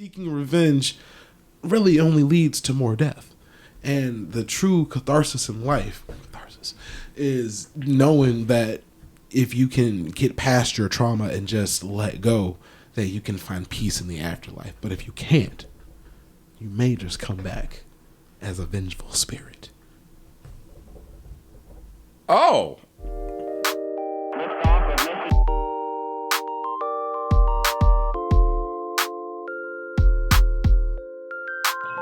seeking revenge really only leads to more death. And the true catharsis in life is knowing that if you can get past your trauma and just let go, that you can find peace in the afterlife. But if you can't, you may just come back as a vengeful spirit. Oh.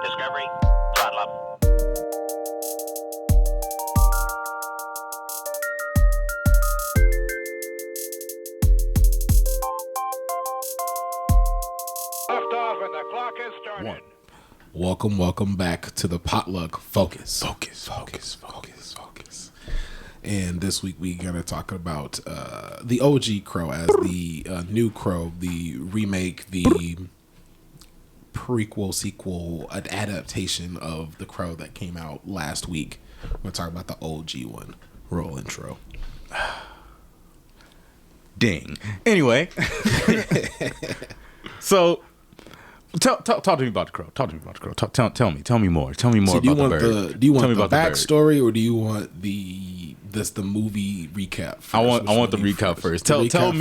Discovery, throttle up. Liftoff and the clock has started. Welcome back to the Potluck Focus. Focus. And this week we're going to talk about the OG Crow as the new Crow, the remake, the prequel, sequel, an adaptation of the Crow that came out last week. We're going to talk about the OG one. Roll intro. Ding. Anyway. So, talk to me about the Crow. Tell me more. Tell me more So about the bird. Do you want Tell the me about backstory, or do you want the movie recap first? I want the recap first. Tell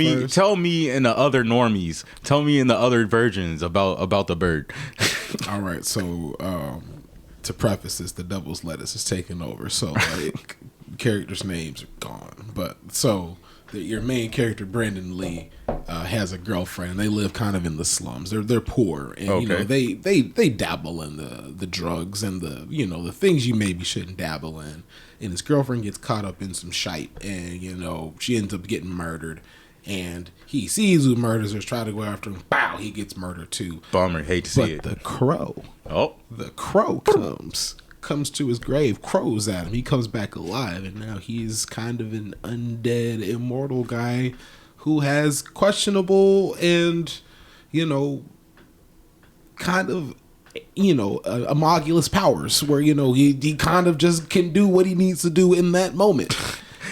me and the other normies. Tell me and the other virgins about the bird. All right. So to preface this, the Devil's Lettuce is taking over. So like characters' names are gone. But so your main character, Brandon Lee, has a girlfriend, and they live kind of in the slums. They're poor, and okay. you know they dabble in the drugs and the things you maybe shouldn't dabble in. And his girlfriend gets caught up in some shite, and she ends up getting murdered. And he sees who murders her, tries to go after him. Bow, he gets murdered too. Bummer, hate to see it. But the crow comes to his grave, crows at him. He comes back alive, and now he's kind of an undead, immortal guy who has questionable and, kind of, amogulous powers where, he kind of just can do what he needs to do in that moment.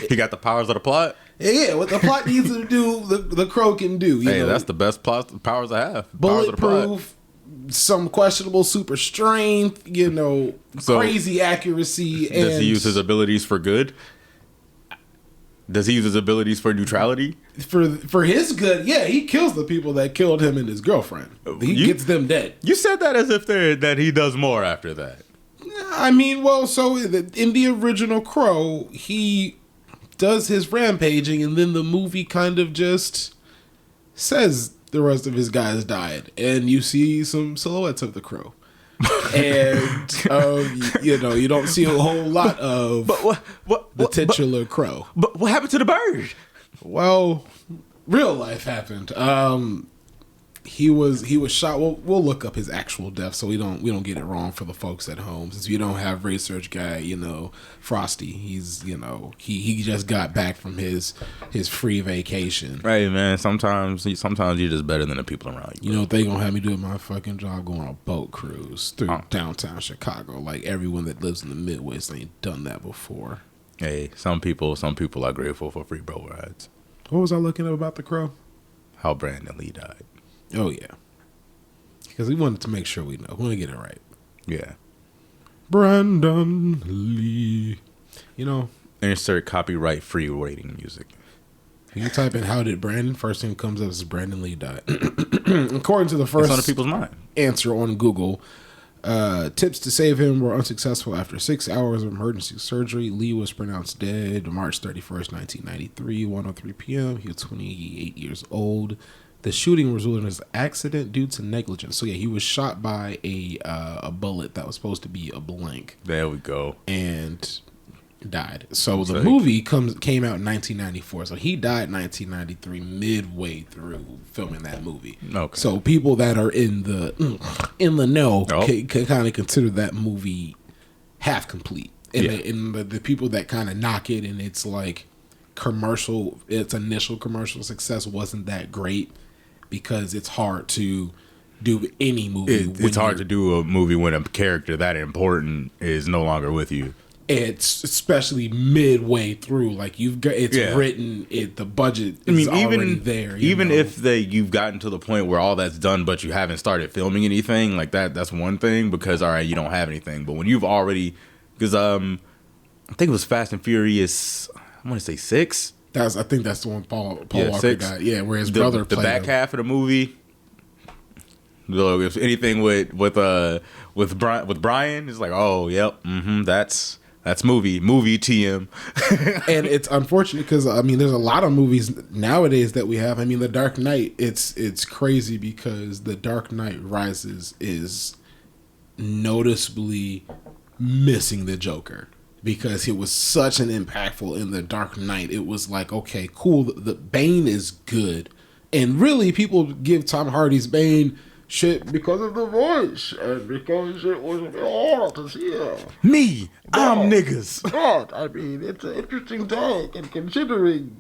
He got the powers of the plot? Yeah, what the plot needs to do, the crow can do. That's the best powers I have. Bulletproof, some questionable super strength, crazy accuracy. Does he use his abilities for good? Does he use his abilities for neutrality? For his good, yeah, he kills the people that killed him and his girlfriend. He gets them dead. You said that as if that he does more after that. I mean, well, so in the original Crow, he does his rampaging, and then the movie kind of just says the rest of his guys died, and you see some silhouettes of the Crow. And you don't see a whole lot of the titular Crow. But what happened to the bird? Well, real life happened. He was shot. We'll look up his actual death so we don't get it wrong for the folks at home. Since we don't have research guy, Frosty. He's he just got back from his free vacation. Right, man. Sometimes you're just better than the people around you. You know what they gonna have me do my fucking job? Going on a boat cruise through downtown Chicago. Like everyone that lives in the Midwest ain't done that before. Hey, some people are grateful for free boat rides. What was I looking up about the Crow? How Brandon Lee died. Oh, yeah. Because we wanted to make sure we know. We want to get it right. Yeah. Brandon Lee. Insert copyright-free rating music. You type in, how did Brandon? First thing that comes up is Brandon Lee died. According to the first it's on the people's mind. Answer on Google, tips to save him were unsuccessful. After 6 hours of emergency surgery, Lee was pronounced dead March 31st, 1993, 1:03 p.m. He was 28 years old. The shooting resulted in an accident due to negligence. So yeah, he was shot by a bullet that was supposed to be a blank. There we go. And died. So the movie came out in 1994. So he died in 1993, midway through filming that movie. Okay. So people that are in the know can kind of consider that movie half complete. And the people that kind of knock it, and it's like its initial commercial success wasn't that great. Because it's hard to do any movie. It's hard to do a movie when a character that important is no longer with you. it's especially midway through, like it's written, the budget is already there. Even if you've gotten to the point where all that's done, but you haven't started filming anything like that's one thing, because all right, you don't have anything. But when you've already, because I think it was Fast and Furious, I want to say 6. I think that's the one Paul Walker 6. got. Yeah, where his brother played the back half of the movie. If anything with Brian, it's like, oh, yep, that's movie TM. And it's unfortunate because I mean, there's a lot of movies nowadays that we have. I mean, The Dark Knight. It's crazy because The Dark Knight Rises is noticeably missing the Joker, because it was such an impactful in The Dark Knight. It was like, okay, cool. The Bane is good, and really, people give Tom Hardy's Bane shit because of the voice and because it was hard to hear. I'm niggas. But I mean, it's an interesting take, and considering,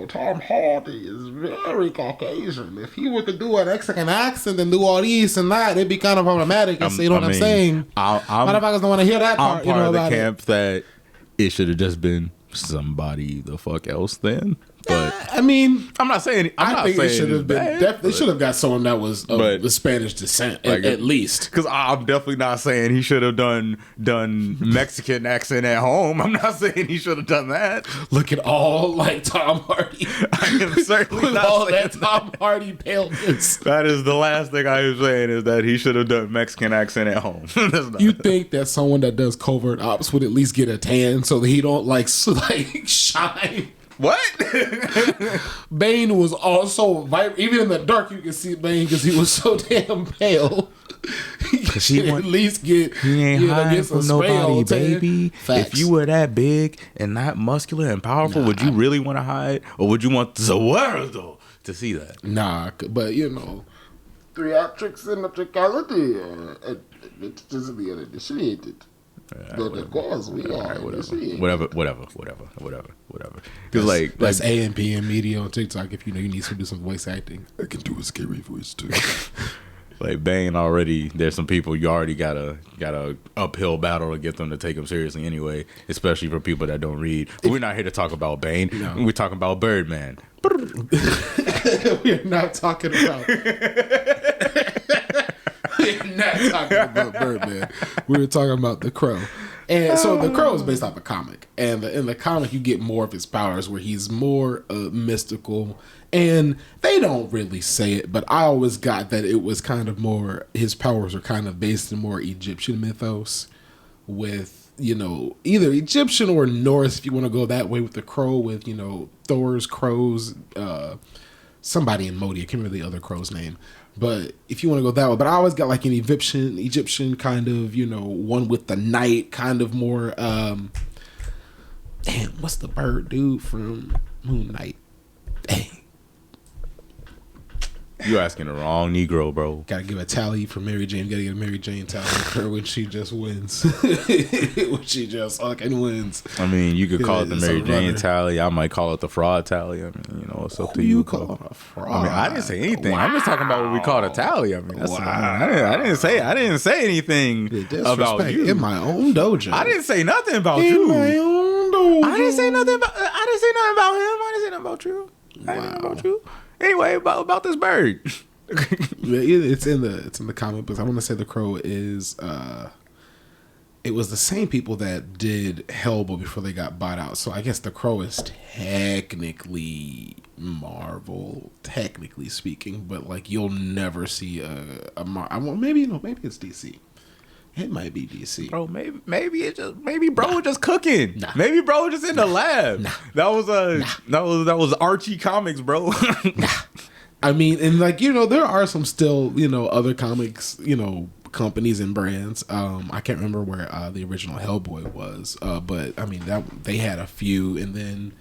Tom Hardy is very Caucasian, if he were to do an Mexican accent and do all this and that, it'd be kind of problematic. And you know what I'm saying? Motherfuckers don't want to hear that part. I'm part of the camp that it should have just been somebody the fuck else then. But I mean, I'm not saying. I think it should have been. They should have got someone that was of the Spanish descent, like, at least. Because I'm definitely not saying he should have done Mexican accent at home. I'm not saying he should have done that. Looking all like Tom Hardy. I am certainly with not all saying that Tom Hardy paleness. That is the last thing I am saying, is that he should have done Mexican accent at home. You think that someone that does covert ops would at least get a tan so that he don't like shine? What? Bane was also vibrant. Even in the dark, you can see Bane because he was so damn pale. He at least get from nobody, baby. Facts. If you were that big and that muscular and powerful, would you really want to hide, or would you want the world to see that? Nah, but theatrics and theatricality, it's just the initiated. But of course, we are whatever. Because that's A&P and media on TikTok. If you need to do some voice acting, I can do a scary voice too. Like Bane already, there's some people you already got a uphill battle to get them to take him seriously anyway, especially for people that don't read. But we're not here to talk about Bane. No. We're talking about Birdman. We're not talking about. We're not talking about Birdman. We were talking about The Crow. And so The Crow is based off a comic. And in the comic, you get more of his powers where he's more mystical. And they don't really say it, but I always got that it was kind of more, his powers are kind of based in more Egyptian mythos with, either Egyptian or Norse, if you want to go that way with The Crow, with, Thor's crows, somebody in Modi, I can't remember the other crow's name. But if you want to go that way, but I always got like an Egyptian kind of, one with the night, kind of more, what's the bird dude from Moon Knight? Dang. You asking the wrong Negro, bro. Gotta give a tally for Mary Jane. Gotta get a Mary Jane tally for her when she just wins. When she just fucking wins. I mean, you could call it the Mary Jane tally. I might call it the fraud tally. I mean, it's up to you. You call it a fraud? I mean, I didn't say anything. Wow. I'm just talking about what we call a tally. I mean, I didn't say anything about you in my own dojo. I didn't say nothing about you. My own dojo. I didn't say nothing about him. I didn't say nothing about you. I didn't say nothing about you. Anyway, about this bird. It's in the comic books. I want to say The Crow is it was the same people that did Hellboy before they got bought out. So I guess The Crow is technically Marvel, technically speaking, but like you'll never see maybe it's DC. It might be DC. Bro, maybe bro was just cooking. Nah. Maybe bro was just in the lab. Nah. That was Archie Comics, bro. Nah. I mean, and like, there are some still, other comics, companies and brands. I can't remember where the original Hellboy was, but I mean they had a few, and then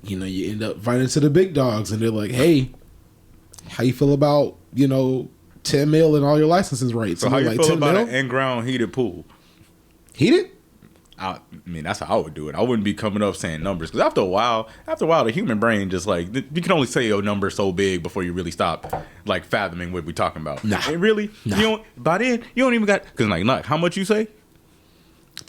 you end up running to the big dogs, and they're like, hey, how you feel about 10 mil and all your licenses rates? So how you like, feel about an in-ground heated pool? Heated? I mean, that's how I would do it. I wouldn't be coming up saying numbers, because after a while, the human brain just like, you can only say your number so big before you really stop like fathoming what we're talking about. Nah. And really, nah. You don't. By then, you don't even got, because like how much you say?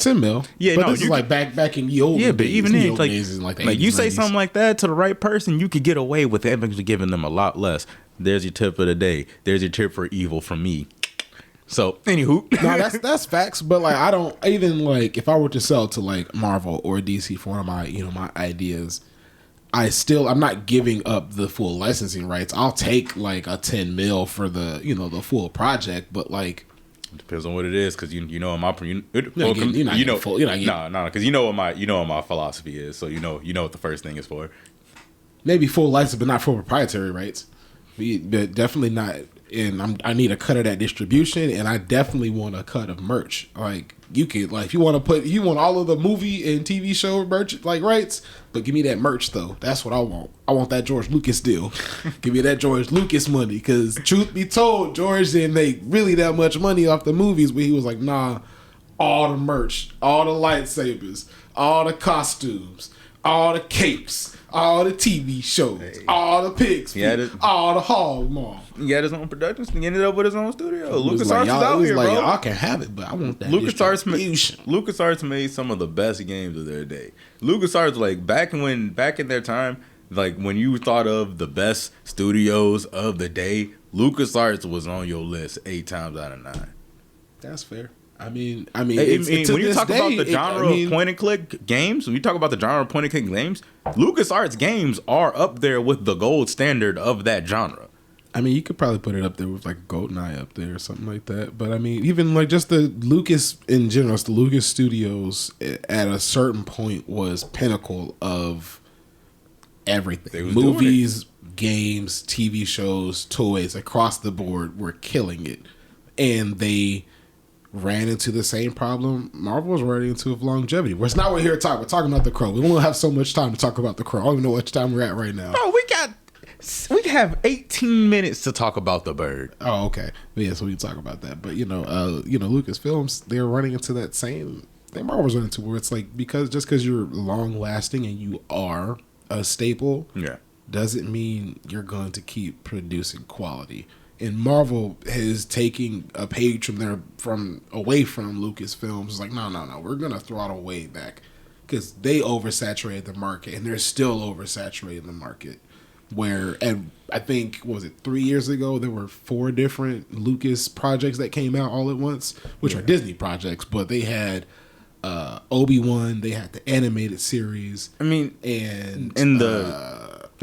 10 mil. Yeah, but no, this is you like back in the old Yeah, days. but even the then, old like, days in, like, the like 80s, you say 90s. something like that to the right person, you could get away with actually giving them a lot less. There's your tip of the day. There's your tip for evil from me. So, anywho. No, that's facts. But like, I don't even like if I were to sell to like Marvel or DC for one of my my ideas, I'm not giving up the full licensing rights. I'll take like a 10 mil for the the full project, but like. Depends on what it is, because you know my You're not getting full. You're not getting, no, because you know what my philosophy is, so you know what the first thing is for. maybe full license, but not full proprietary rights. But definitely not. And I need a cut of that distribution, and I definitely want a cut of merch. Like you could, like if you want all of the movie and TV show merch like rights, but give me that merch though. That's what I want. I want that George Lucas deal. Give me that George Lucas money, because truth be told, George didn't make really that much money off the movies, but he was like, nah, all the merch, all the lightsabers, all the costumes, all the capes, all the TV shows, all the pigs, all the hog maw. He had his own productions. He ended up with his own studio. LucasArts LucasArts is out here, bro. Y'all can have it, but I want that LucasArts made some of the best games of their day. LucasArts, like back in their time, like when you thought of the best studios of the day, LucasArts was on your list 8 times out of 9. That's fair. When you talk about the genre of point and click games, LucasArts games are up there with the gold standard of that genre. I mean, you could probably put it up there with like GoldenEye up there or something like that. But I mean, even like just the Lucas in general, the Lucas Studios at a certain point was pinnacle of everything. Movies, games, TV shows, toys across the board were killing it, and they ran into the same problem Marvel was running into with longevity. Well, it's not what we're here to talk. We're talking about The Crow. We won't have so much time to talk about The Crow. I don't even know what time we're at right now. Bro, we have 18 minutes to talk about The Bird. Oh, okay. But yeah, so we can talk about that. But Lucasfilms, they're running into that same thing Marvel's running into, where it's like because you're long lasting and you are a staple, doesn't mean you're going to keep producing quality. And Marvel is taking a page away from Lucasfilms. It's like, no, we're gonna throttle way back, because they oversaturated the market, and they're still oversaturating the market. And I think, what was it, 3 years ago, there were 4 different Lucas projects that came out all at once, which are Disney projects, but they had Obi-Wan, they had the animated series. I mean, I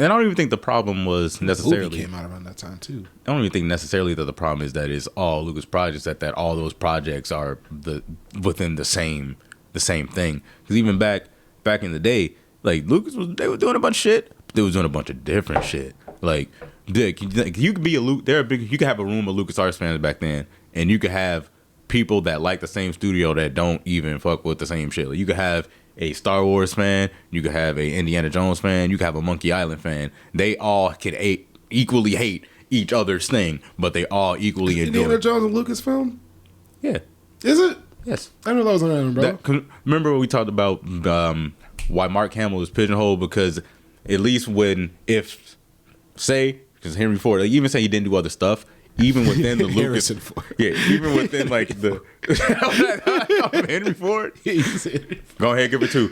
don't even think the problem was necessarily. The movie came out around that time too. I don't even think necessarily that the problem is that it's all Lucas projects. That all those projects are within the same thing. Because even back in the day, like they were doing a bunch of shit. But they was doing a bunch of different shit. Like, Dick, you could be you could have a room of LucasArts fans back then, and you could have people that like the same studio that don't even fuck with the same shit. Like, you could have a Star Wars fan, you could have a Indiana Jones fan, you could have a Monkey Island fan. They all could equally hate each other's thing, but they all equally enjoy. Indiana Jones and Lucasfilm? Yeah. Is it? Yes. I know that was on bro. Remember when we talked about why Mark Hamill was pigeonholed? Because at least because Henry Ford, like, even say he didn't do other stuff, even within the Lucas, even within like the Henry Ford. Go ahead, give it 2.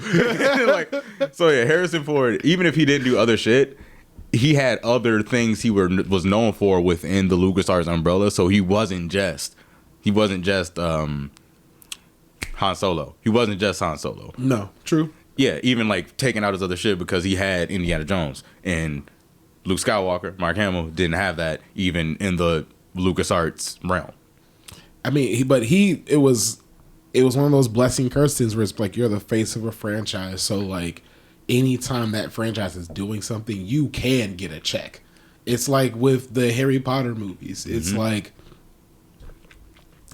Harrison Ford, even if he didn't do other shit, he had other things he was known for within the LucasArts umbrella. So he wasn't just Han Solo. He wasn't just Han Solo. No, true. Yeah, even like taking out his other shit, because he had Indiana Jones and Luke Skywalker. Mark Hamill didn't have that even in the LucasArts realm. I mean, it was one of those blessing curses where it's like you're the face of a franchise. So like anytime that franchise is doing something, you can get a check. It's like with the Harry Potter movies. It's like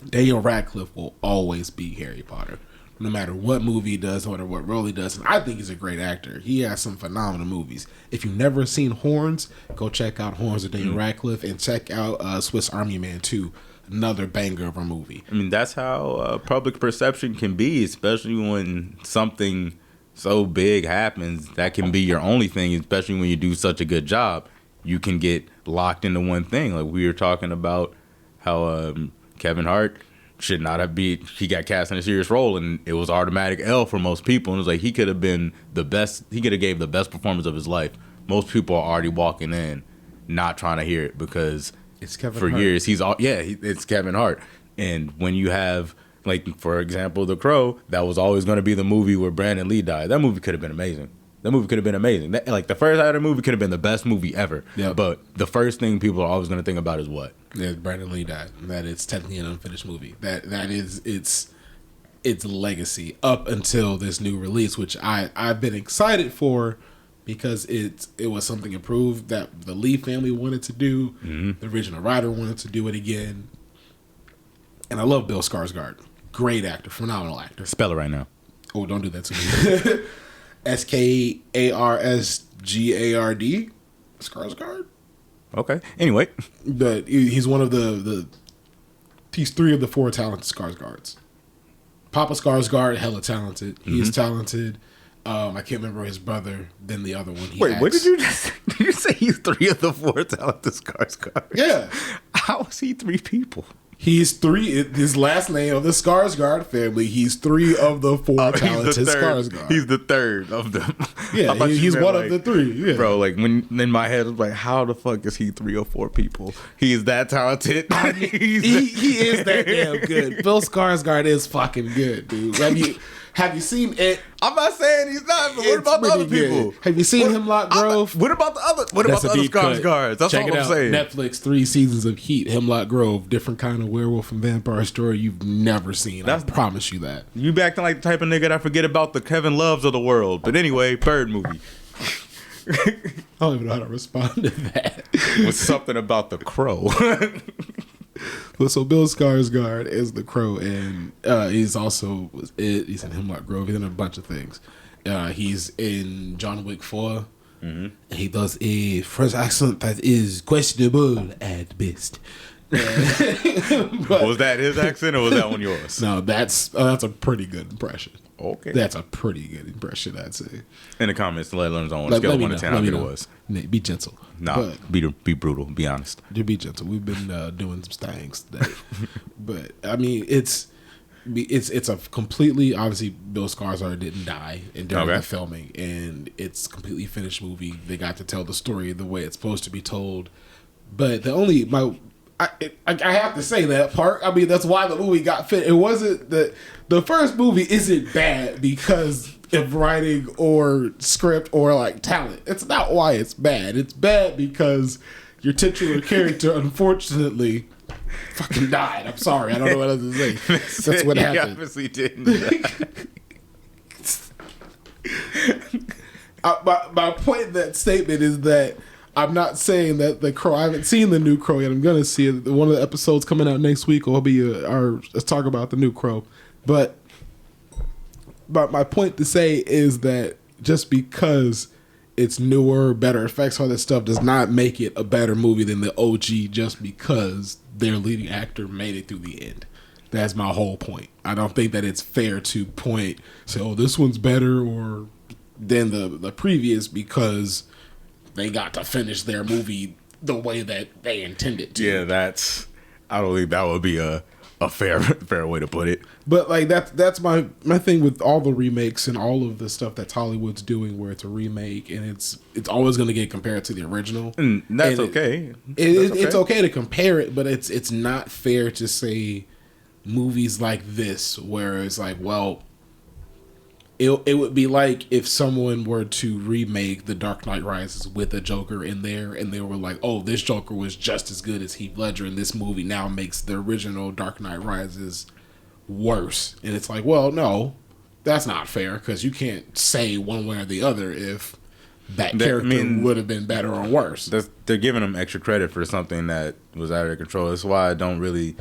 Daniel Radcliffe will always be Harry Potter, no matter what movie he does, no matter what role he does. And I think he's a great actor. He has some phenomenal movies. If you've never seen Horns, go check out Horns with Daniel Radcliffe, and check out Swiss Army Man 2, another banger of a movie. I mean, that's how public perception can be, especially when something so big happens. That can be your only thing, especially when you do such a good job. You can get locked into one thing. Like we were talking about how Kevin Hart should not have been. He got cast in a serious role, and it was automatic L for most people. And it was like he could have been the best. He could have gave the best performance of his life. Most people are already walking in, not trying to hear it because It's Kevin for Hart. years it's Kevin Hart. And when you have, like, for example, The Crow, that was always going to be the movie where Brandon Lee died. That movie could have been amazing. Like, the first half of the movie could have been the best movie ever. Yep. But the first thing people are always going to think about is what? Yeah, Brandon Lee died. That it's technically an unfinished movie. That is its legacy up until this new release, which I've been excited for because it was something improved that the Lee family wanted to do. Mm-hmm. The original writer wanted to do it again. And I love Bill Skarsgård. Great actor, phenomenal actor. Spell it right now. Oh, don't do that to me. Skarsgard. Skarsgård? Okay. Anyway. But he's one of he's 3 of the 4 talented Skarsgårds. Papa Skarsgård, hella talented. He is talented. I can't remember his brother. Then the other one. Wait, what did you just say? Did you say he's 3 of the 4 talented Skarsgårds? Yeah. How is he 3 people? He's 3. His last name of the Skarsgård family. He's 3 of the 4 talented Skarsgård. He's the third of them. Yeah, he's one of the 3. Yeah. Bro, like, when in my head, I was like, how the fuck is he 3 or 4 people? He is that talented. He is that damn good. Bill Skarsgård is fucking good, dude. Have you seen it? I'm not saying he's not, but what about the other people? Have you seen Hemlock Grove? What about the other Skarsgårds? That's Check all it I'm out. saying. Netflix 3 seasons of Heat, Hemlock Grove, different kind of werewolf and vampire story you've never seen. I promise you that. You be acting like the type of nigga that forget about the Kevin Loves of the world. But anyway, Bird movie. I don't even know how to respond to that. Was something about the Crow. But so Bill Skarsgård is the Crow, and he's in Hemlock Grove. He's in a bunch of things. He's in John Wick 4. Mm-hmm. And he does a French accent that is questionable at best. Was that his accent or was that one yours? No, that's a pretty good impression. Okay. That's a pretty good impression, I'd say. In the comments, let us know on a scale of 1 to 10 how good it was. Be gentle. Nah, be brutal. Be honest. Be gentle. We've been doing some things today. But, I mean, it's a completely, obviously, Bill Skarsgård didn't die during the filming, and it's a completely finished movie. They got to tell the story the way it's supposed to be told. But I have to say that part. I mean, that's why the movie got fit. It wasn't the first movie isn't bad because of writing or script or like talent. It's not why it's bad. It's bad because your titular character, unfortunately, fucking died. I'm sorry. I don't know what else to say. That's what happened. He obviously didn't. My point in that statement is that I'm not saying that the Crow. I haven't seen the new Crow yet. I'm gonna see it. One of the episodes coming out next week will be let's talk about the new Crow. But my point to say is that just because it's newer, better effects, all that stuff does not make it a better movie than the OG. Just because their leading actor made it through the end. That's my whole point. I don't think that it's fair to say, oh, this one's better or than the previous because they got to finish their movie the way that they intended to. Yeah, I don't think that would be a fair way to put it. But like that's my thing with all the remakes and all of the stuff that Hollywood's doing, where it's a remake and it's always going to get compared to the original. And that's okay. It's okay to compare it, but it's not fair to say movies like this where it's like, well, it would be like if someone were to remake The Dark Knight Rises with a Joker in there, and they were like, oh, this Joker was just as good as Heath Ledger, and this movie now makes the original Dark Knight Rises worse. And it's like, well, no, that's not fair, because you can't say one way or the other if that character would have been better or worse. They're giving them extra credit for something that was out of their control. That's why I don't really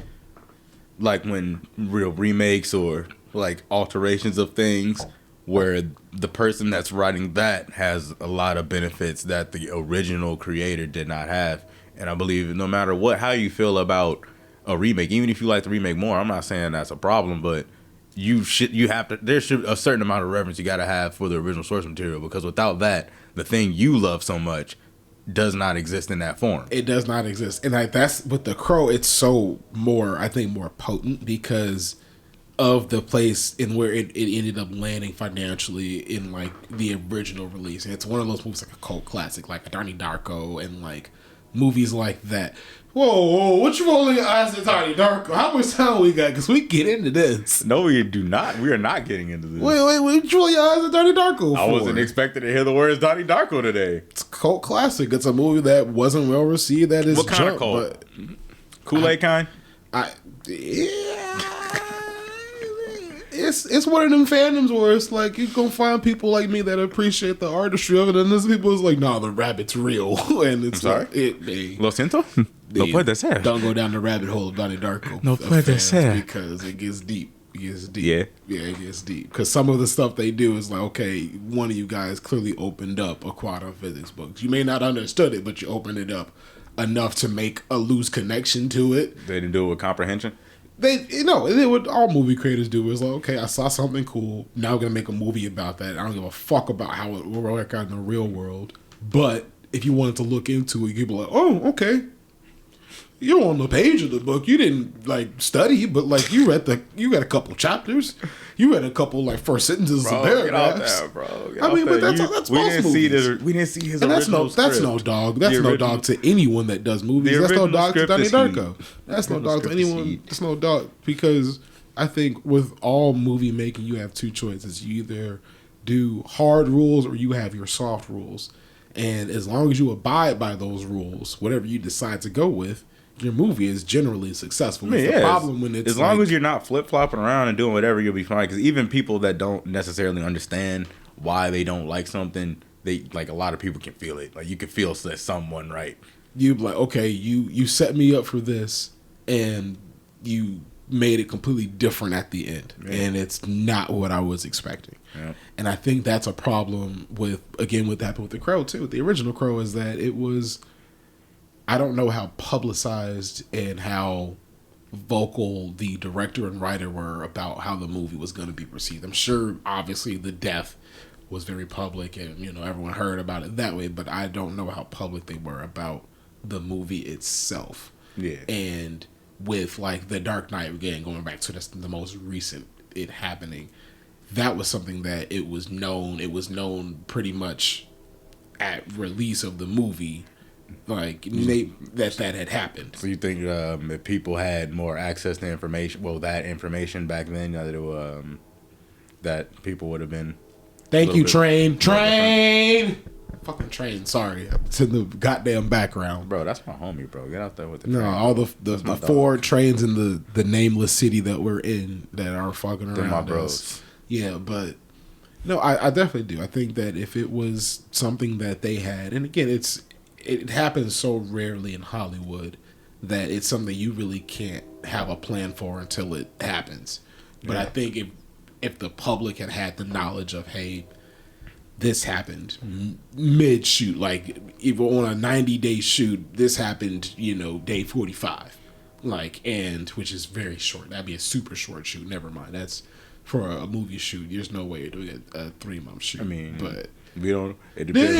like when real remakes or like alterations of things where the person that's writing that has a lot of benefits that the original creator did not have. And I believe no matter how you feel about a remake, even if you like the remake more, I'm not saying that's a problem, but there should a certain amount of reverence you got to have for the original source material, because without that, the thing you love so much does not exist in that form. It does not exist. And that's with The Crow, it's so more, I think, more potent because of the place in where it ended up landing financially in like the original release. And it's one of those movies like a cult classic, like Donnie Darko and like movies like that. Whoa, what you rolling your eyes at Donnie Darko? How much time we got? Because we get into this. No, we do not. We are not getting into this. Wait, what you rolling your eyes at Donnie Darko for? I wasn't expecting to hear the words Donnie Darko today. It's a cult classic. It's a movie that wasn't well received. That is what kind of cult? Kool-Aid kind? It's one of them fandoms where it's like you're gonna find people like me that appreciate the artistry of it, and there's people who's like, nah, the rabbit's real, and it's sorry? like Lo siento? No puede ser. Don't go down the rabbit hole of Donnie Darko. No puede ser. Because it gets deep. It gets deep. Yeah, it gets deep. Because some of the stuff they do is like, okay, one of you guys clearly opened up a quantum physics book. You may not understood it, but you opened it up enough to make a loose connection to it. They didn't do it with comprehension. What all movie creators do is like, okay, I saw something cool. Now I'm gonna make a movie about that. I don't give a fuck about how it will work out in the real world. But if you wanted to look into it, you'd be like, oh, okay. You're on the page of the book. You didn't like study, but like you read a couple chapters. You read a couple like first sentences of paragraphs. Get out there, bro. I mean, but that's most movies. We didn't see his and original that's no dog. That's no dog to anyone that does movies. That's no dog to Donnie Darko. That's no dog to anyone. That's no dog because I think with all movie making, you have two choices. You either do hard rules or you have your soft rules. And as long as you abide by those rules, whatever you decide to go with, your movie is generally successful. I mean, it's the problem when it's as long as you're not flip flopping around and doing whatever, you'll be fine. Because even people that don't necessarily understand why they don't like something, they like a lot of people can feel it. Like you can feel that someone right. You like, okay, you set me up for this, and you made it completely different at the end, and it's not what I was expecting. Yeah. And I think that's a problem with what happened with The Crow too. With the original Crow is that it was. I don't know how publicized and how vocal the director and writer were about how the movie was going to be perceived. I'm sure, obviously, the death was very public and, everyone heard about it that way, but I don't know how public they were about the movie itself. Yeah. And with, like, The Dark Knight, again, going back to the most recent it happening, that was something that it was known. It was known pretty much at release of the movie. Like that had happened. So you think if people had more access to information, that information back then, that people would have been. Thank you, train. Fucking train. Sorry, it's in the goddamn background, bro. That's my homie, bro. Get out there with the. No, train, all the four trains in the nameless city that we're in that are fucking around. They're my bros. Us. Yeah, but no, I definitely do. I think that if it was something that they had, and again, it happens so rarely in Hollywood that it's something you really can't have a plan for until it happens. But I think if the public had the knowledge of, hey, this happened mid shoot, like even on a 90-day shoot, this happened, day 45, and which is very short. That'd be a super short shoot. Never mind. That's for a movie shoot. There's no way you're doing a 3-month shoot. I mean, but. We don't. It depends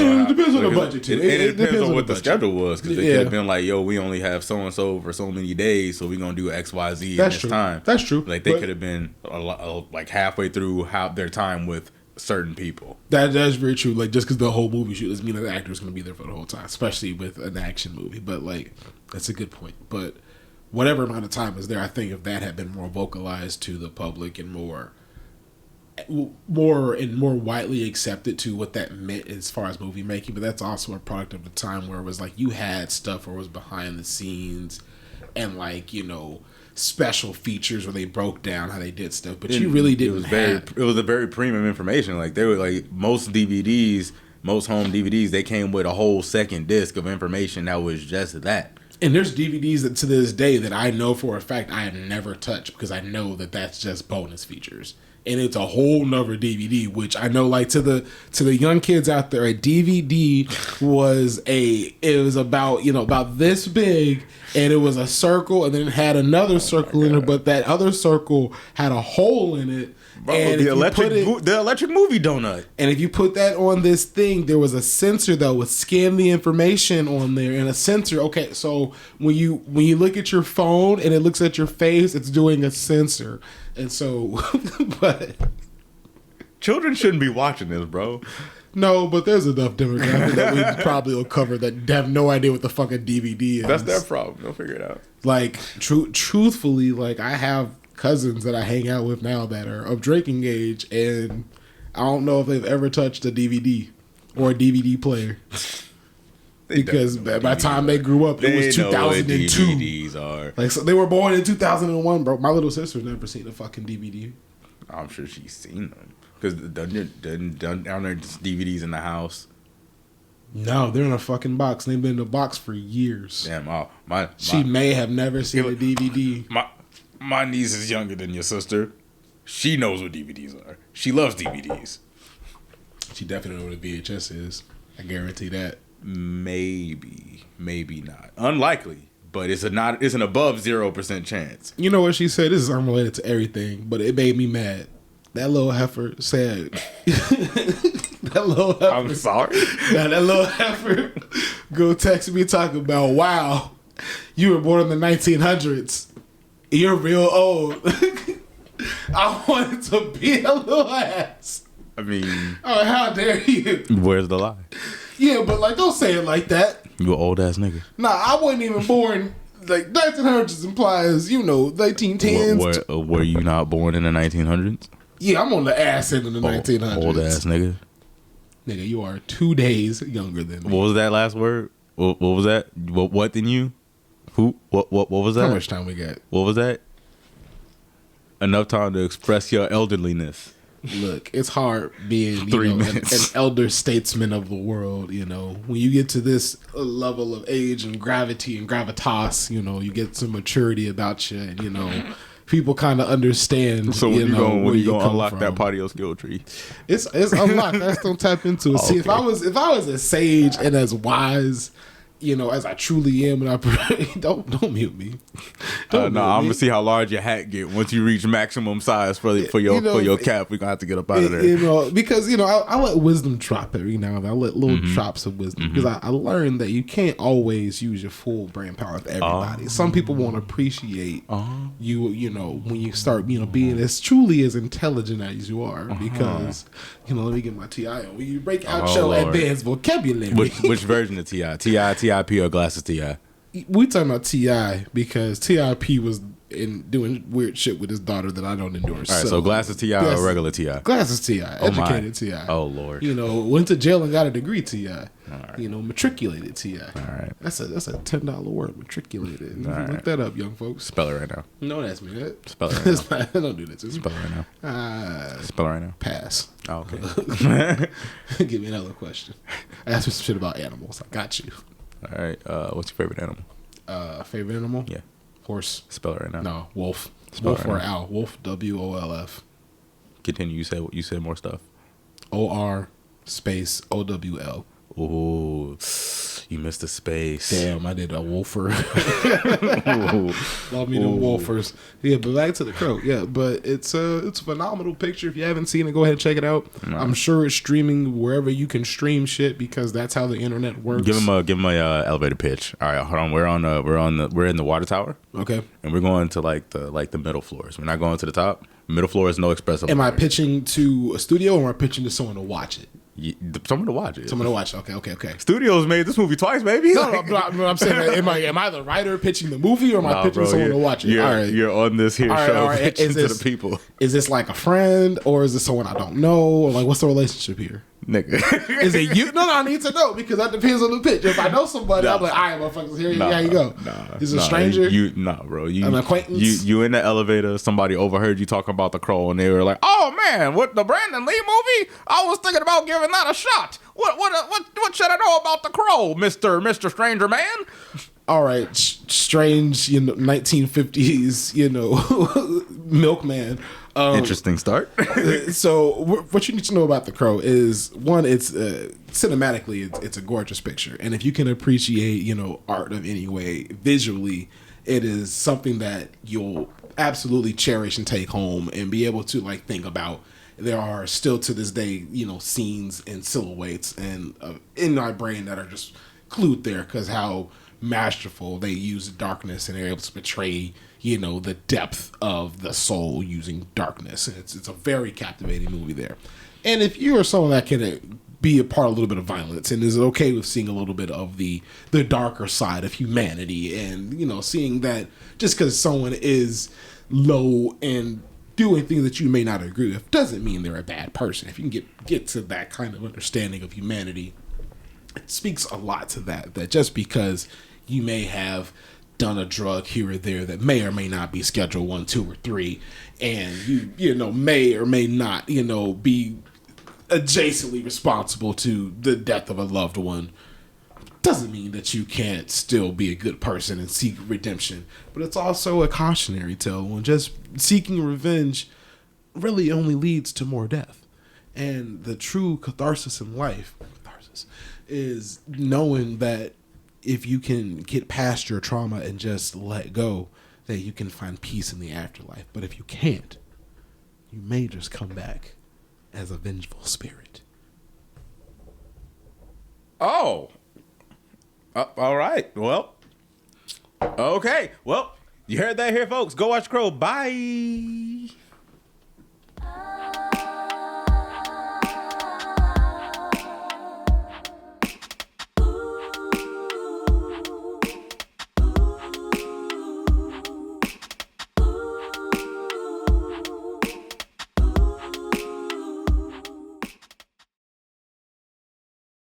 on the budget too. It depends on what the schedule was, because they could have been like, "Yo, we only have so and so for so many days, so we're gonna do X, Y, Z in this time." That's true. Like they could have been like halfway through their time with certain people. That's very true. Like just because the whole movie shoot doesn't mean that the actor's gonna be there for the whole time, especially with an action movie. But like that's a good point. But whatever amount of time was there, I think if that had been more vocalized to the public and more widely accepted to what that meant as far as movie making, but that's also a product of the time where it was like you had stuff where it was behind the scenes and special features where they broke down how they did stuff, but you really didn't it was a very premium information. Like they were like most home DVDs, they came with a whole second disc of information that was just that. And there's DVDs that to this day that I know for a fact I have never touched because I know that that's just bonus features. and it's a whole nother DVD. Which I know, like to the young kids out there, a DVD was about about this big, and it was a circle, and then it had another circle in it, but that other circle had a hole in it. Bro, And the electric movie donut. And if you put that on this thing, there was a sensor that would scan the information on there, and a sensor. Okay, so when you look at your phone and it looks at your face, it's doing a sensor, and so, but Children shouldn't be watching this, bro. no, but there's enough demographic that we probably will cover that have no idea what the fucking DVD is. That's their problem. They'll figure it out. Like, truthfully, like I have cousins that I hang out with now that are of drinking age, and I don't know if they've ever touched a DVD or a DVD player. Because by the time they grew up, it was 2002. DVDs are. Like, so they were born in 2001, bro. My little sister's never seen a fucking DVD. I'm sure she's seen them. Because down there just DVDs in the house. No, they're in a fucking box. They've been in a box for years. Damn, She may have never seen a DVD. My niece is younger than your sister. She knows what DVDs are. She loves DVDs. She definitely knows what a VHS is. I guarantee that. Maybe not. Unlikely, but it's an above 0% chance. You know what she said? This is unrelated to everything, but it made me mad. That little heifer said. That little heifer. I'm sorry. Now that little heifer go text me talking about, wow, you were born in the 1900s. You're real old. I wanted to beat a little ass. I mean, oh, how dare you? Where's the lie? Yeah, but like, don't say it like that. You an old ass nigga. Nah, I wasn't even born. Like 1900s implies, 1910s. Were you not born in the 1900s? Yeah, I'm on the ass end of the 1900s. Old ass nigga. Nigga, you are 2 days younger than me. What was that last word? What was that? What than you? Who? What was that? How much time we got? What was that? Enough time to express your elderliness. Look, it's hard being 3 an minutes. elder statesman of the world. When you get to this level of age and gravity and gravitas, you get some maturity about you, and people kind of understand. So when you gonna unlock from. that part of your skill tree? It's unlocked. I just don't tap into it. See, if I was as sage and as wise, as I truly am, and I don't mute me. No, I'm gonna see how large your hat get once you reach maximum size for your cap. We're gonna have to get up out of there. Because I let wisdom drop every now and then. I let little drops of wisdom because I learned that you can't always use your full brain power with everybody. Some people won't appreciate you. When you start being as truly as intelligent as you are. Because let me get my TI on. When you break out your advanced vocabulary. Which version of TI? TIP or Glasses TI? We talking about T.I. because T.I.P. was doing weird shit with his daughter that I don't endorse. All right, so Glasses T.I. or regular T.I.? Glasses T.I. Educated T.I. Oh, Lord. Went to jail and got a degree T.I. Right. Matriculated T.I. All right. That's a $10 word, matriculated. Look that up, young folks. Spell it right now. No, that's me. Spell it right now. Don't do that to me. Spell it right now. Spell it right now. Pass. Oh, okay. Give me another question. Ask me some shit about animals. I got you. All right. What's your favorite animal? Favorite animal? Yeah. Horse. Spell it right now. No, wolf. Spell Wolf it right or now. owl. Wolf. WOLF. Continue. You said more stuff. OR space OWL. Ooh, you missed the space. Damn, I did a wolfer. Love me the wolfers. Yeah, but back to the crow. Yeah, but it's a phenomenal picture. If you haven't seen it, go ahead and check it out. No. I'm sure it's streaming wherever you can stream shit because that's how the internet works. Give him a elevator pitch. All right, hold on. We're in the water tower. Okay, and we're going to like the middle floors. We're not going to the top. Middle floor is no express. Am I pitching to a studio or am I pitching to someone to watch it? Someone to watch it. Someone to watch. Okay. Studios made this movie twice, baby. No, I'm saying, am I the writer pitching the movie, or am I pitching someone to watch it? You're on this here show pitching to the people. Is this like a friend, or is this someone I don't know, or like what's the relationship here? Nigga, is it you? No, I need to know because that depends on the pitch. If I know somebody, I'm like, all right, motherfuckers, here you go. Is it a stranger? Bro. An acquaintance? You in the elevator, somebody overheard you talking about the Crow, and they were like, "Oh man, what the Brandon Lee movie? I was thinking about giving that a shot. What should I know about the Crow, Mister Stranger Man?" all right, strange, 1950s, milkman. Interesting start. So what you need to know about The Crow is, one, it's cinematically, it's a gorgeous picture, and if you can appreciate, art of any way visually, it is something that you'll absolutely cherish and take home and be able to like think about. There are still to this day, scenes and silhouettes and in my brain that are just glued there because how masterful they use darkness and they're able to portray, the depth of the soul using darkness. It's a very captivating movie there. And if you are someone that can be a part of a little bit of violence and is okay with seeing a little bit of the darker side of humanity and, seeing that just because someone is low and doing things that you may not agree with doesn't mean they're a bad person. If you can get to that kind of understanding of humanity, it speaks a lot to that just because you may have done a drug here or there that may or may not be Schedule 1, 2, or 3, and you may or may not, be adjacently responsible to the death of a loved one, doesn't mean that you can't still be a good person and seek redemption. But it's also a cautionary tale when just seeking revenge really only leads to more death. And the true catharsis in life is knowing that if you can get past your trauma and just let go, that you can find peace in the afterlife. But if you can't, you may just come back as a vengeful spirit. Oh. All right. Well. Okay. Well, you heard that here, folks. Go watch Crow. Bye.